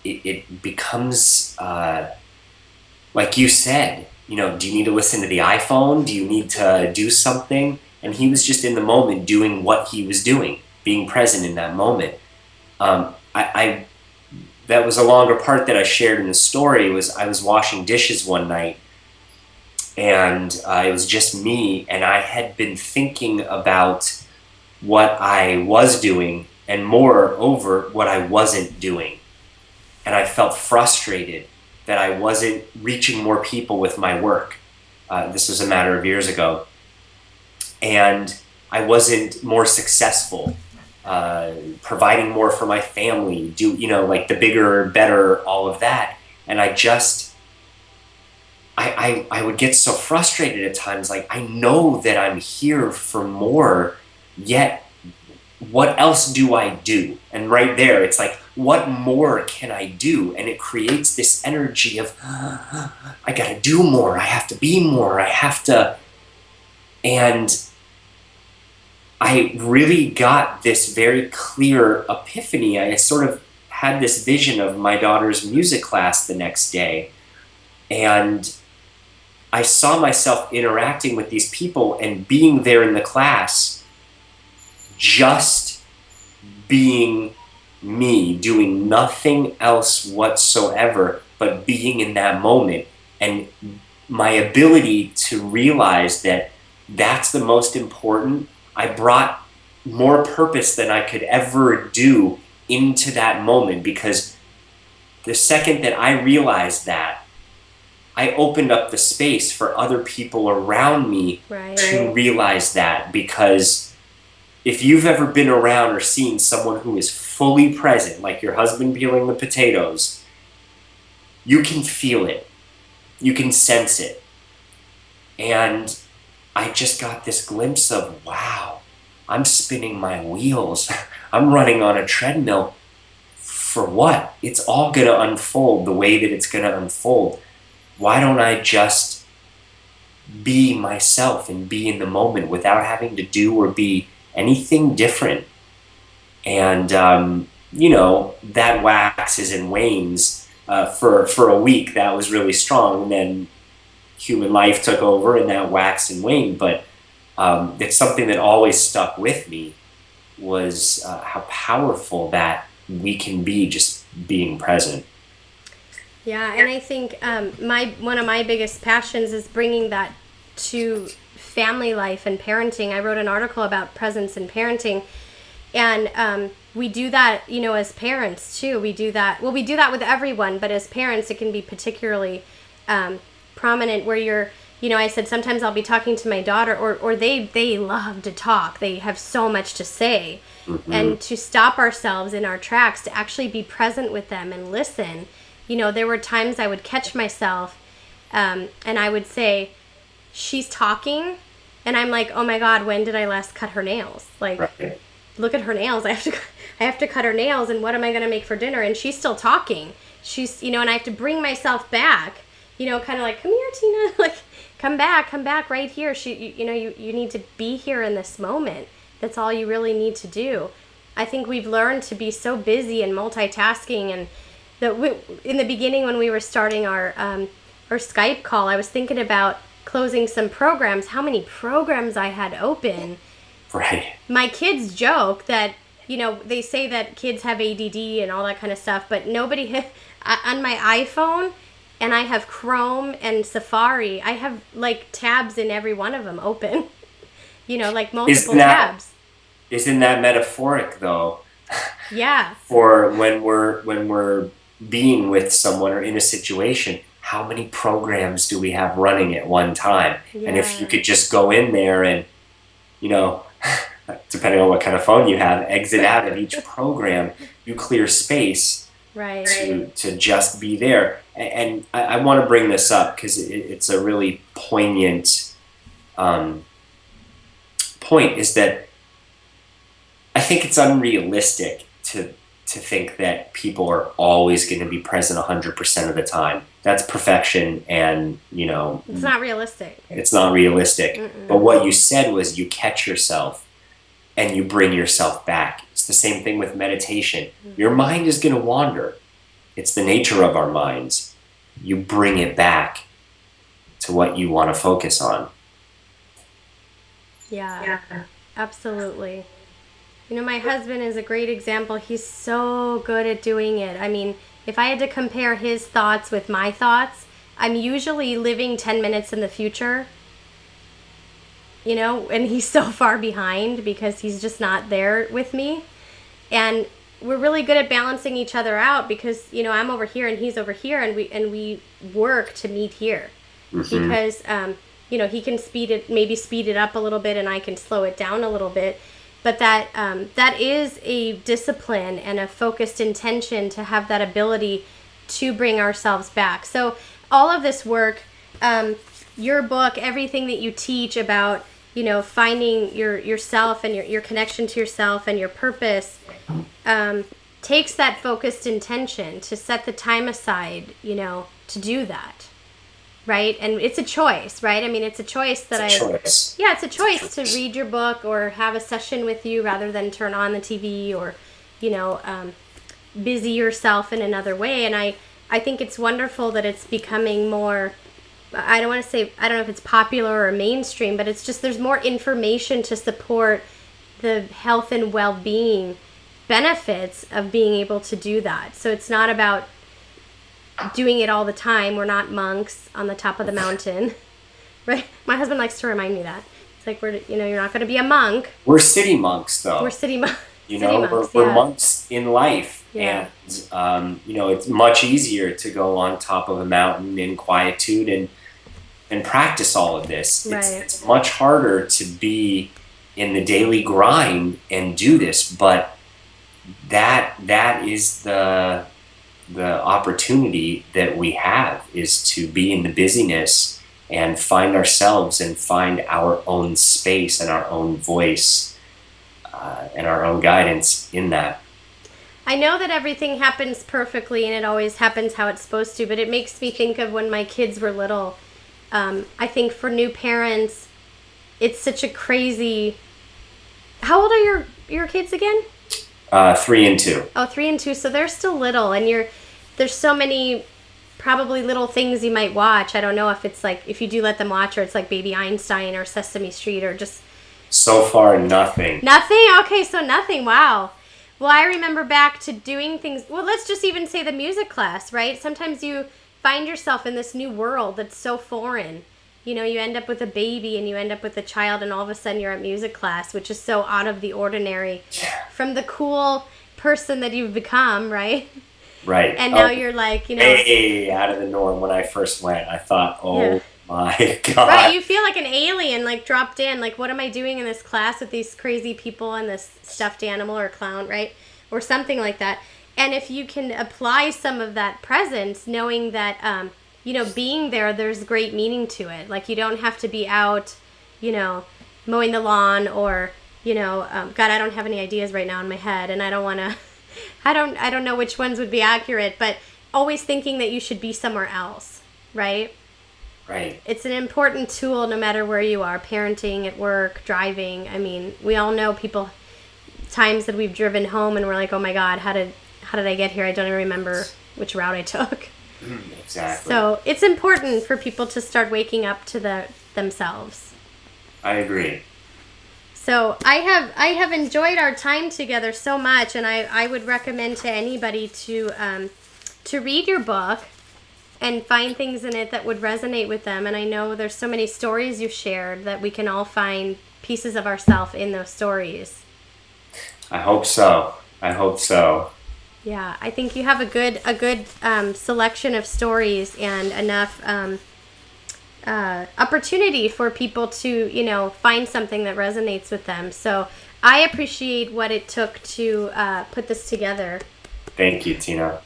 it becomes, like you said, do you need to listen to the iPhone? Do you need to do something? And he was just in the moment doing what he was doing, being present in that moment. That was a longer part that I shared in the story. Was I was washing dishes one night, and it was just me, and I had been thinking about what I was doing, and moreover, what I wasn't doing. And I felt frustrated that I wasn't reaching more people with my work. This was a matter of years ago. And I wasn't more successful, providing more for my family, like the bigger, better, all of that. And I would get so frustrated at times, like, I know that I'm here for more, yet what else do I do? And right there, it's like, what more can I do? And it creates this energy of, I gotta do more, I have to be more, I have to. And I really got this very clear epiphany. I sort of had this vision of my daughter's music class the next day. And I saw myself interacting with these people and being there in the class, just being me, doing nothing else whatsoever, but being in that moment. And my ability to realize that that's the most important, I brought more purpose than I could ever do into that moment, because the second that I realized that, I opened up the space for other people around me to realize that. Because if you've ever been around or seen someone who is fully present, like your husband peeling the potatoes, you can feel it. You can sense it. And I just got this glimpse of, wow, I'm spinning my wheels. I'm running on a treadmill. For what? It's all going to unfold the way that it's going to unfold. Why don't I just be myself and be in the moment without having to do or be anything different? And, that waxes and wanes. For a week, that was really strong. And then human life took over and that waxed and waned. But it's something that always stuck with me, was how powerful that we can be just being present. Yeah, and I think one of my biggest passions is bringing that to family life and parenting. I wrote an article about presence in parenting, and we do that, as parents too. We do that with everyone, but as parents, it can be particularly prominent where you're, I said sometimes I'll be talking to my daughter, or they love to talk. They have so much to say. Mm-hmm. And to stop ourselves in our tracks, to actually be present with them and listen. There were times I would catch myself and I would say, she's talking, and I'm like, oh my God, when did I last cut her nails? Like, right. Look at her nails. I have to cut her nails, and what am I going to make for dinner? And she's still talking. She's, and I have to bring myself back, kind of like, come here, Tina, like, come back right here. You need to be here in this moment. That's all you really need to do. I think we've learned to be so busy and multitasking, and in the beginning when we were starting our Skype call, I was thinking about closing some programs, how many programs I had open. Right. My kids joke that, they say that kids have ADD and all that kind of stuff, but nobody on my iPhone, and I have Chrome and Safari, I have like tabs in every one of them open. Like multiple tabs. Isn't that metaphoric though? Yeah. For when we're being with someone or in a situation, how many programs do we have running at one time? Yeah. And if you could just go in there and, depending on what kind of phone you have, exit out of each program, you clear space right. to just be there. And I want to bring this up because it's a really poignant point, is that I think it's unrealistic to think that people are always going to be present 100% of the time. That's perfection, and it's not realistic. It's not realistic. Mm-mm. But what you said was you catch yourself and you bring yourself back. It's the same thing with meditation. Mm-hmm. Your mind is going to wander. It's the nature of our minds. You bring it back to what you want to focus on. Yeah. Absolutely. My husband is a great example. He's so good at doing it. I mean, if I had to compare his thoughts with my thoughts, I'm usually living 10 minutes in the future, and he's so far behind because he's just not there with me. And we're really good at balancing each other out because, I'm over here and he's over here, and we work to meet here. Mm-hmm. Because, he can speed it up a little bit and I can slow it down a little bit. But that is a discipline and a focused intention to have that ability to bring ourselves back. So all of this work, your book, everything that you teach about, finding yourself and your connection to yourself and your purpose, takes that focused intention to set the time aside, to do that. Right? And it's a choice, right? I mean, it's a choice it's a choice to read your book or have a session with you rather than turn on the TV or, busy yourself in another way. And I think it's wonderful that it's becoming more, I don't know if it's popular or mainstream, but it's just, there's more information to support the health and well-being benefits of being able to do that. So it's not about doing it all the time. We're not monks on the top of the mountain, right? My husband likes to remind me that. It's like, you're not going to be a monk. We're city monks, though. We're city monks. We're monks in life. Yeah. And, it's much easier to go on top of a mountain in quietude and practice all of this. Right. It's much harder to be in the daily grind and do this, but that is the opportunity that we have, is to be in the busyness and find ourselves and find our own space and our own voice and our own guidance in that. I know that everything happens perfectly and it always happens how it's supposed to, but it makes me think of when my kids were little. I think for new parents, it's such a crazy... How old are your kids again? 3 and 2. Oh, 3 and 2. So they're still little, and there's so many probably little things you might watch. I don't know if it's like, if you do let them watch, or it's like Baby Einstein or Sesame Street or just... So far, nothing. Nothing? Okay, so nothing. Wow. Well, I remember back to doing things... Well, let's just even say the music class, right? Sometimes you find yourself in this new world that's so foreign. You end up with a baby and you end up with a child, and all of a sudden you're at music class, which is so out of the ordinary from the cool person that you've become, right? Right. And now you're like, Hey, out of the norm. When I first went, I thought, my God. Right, you feel like an alien, like dropped in. Like, what am I doing in this class with these crazy people and this stuffed animal or clown, right? Or something like that. And if you can apply some of that presence, knowing that... being there's great meaning to it. Like, you don't have to be out, mowing the lawn or, God, I don't have any ideas right now in my head, and I don't want to, I don't know which ones would be accurate, but always thinking that you should be somewhere else, right? Right. It's an important tool no matter where you are, parenting, at work, driving. I mean, we all know times that we've driven home and we're like, oh my God, how did I get here? I don't even remember which route I took. Exactly. So it's important for people to start waking up to themselves. I agree. So I have enjoyed our time together so much, and I would recommend to anybody to read your book and find things in it that would resonate with them. And I know there's so many stories you shared that we can all find pieces of ourselves in those stories. I hope so. Yeah, I think you have a good selection of stories and enough opportunity for people to find something that resonates with them. So I appreciate what it took to put this together. Thank you, Tina.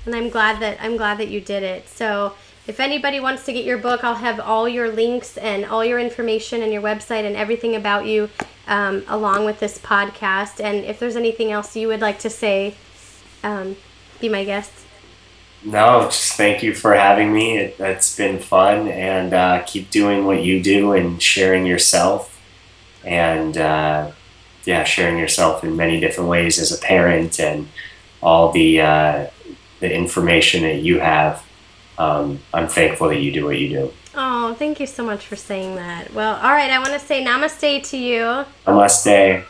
And I'm glad that you did it. So if anybody wants to get your book, I'll have all your links and all your information and your website and everything about you along with this podcast. And if there's anything else you would like to say, be my guest. No, just thank you for having me. It's been fun, and keep doing what you do and sharing yourself, and sharing yourself in many different ways as a parent, and all the information that you have. I'm thankful that you do what you do. Oh, thank you so much for saying that. Well, all right, I want to say namaste to you. Namaste.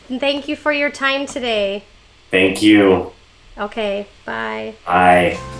And thank you for your time today. Thank you. Okay, bye. Bye.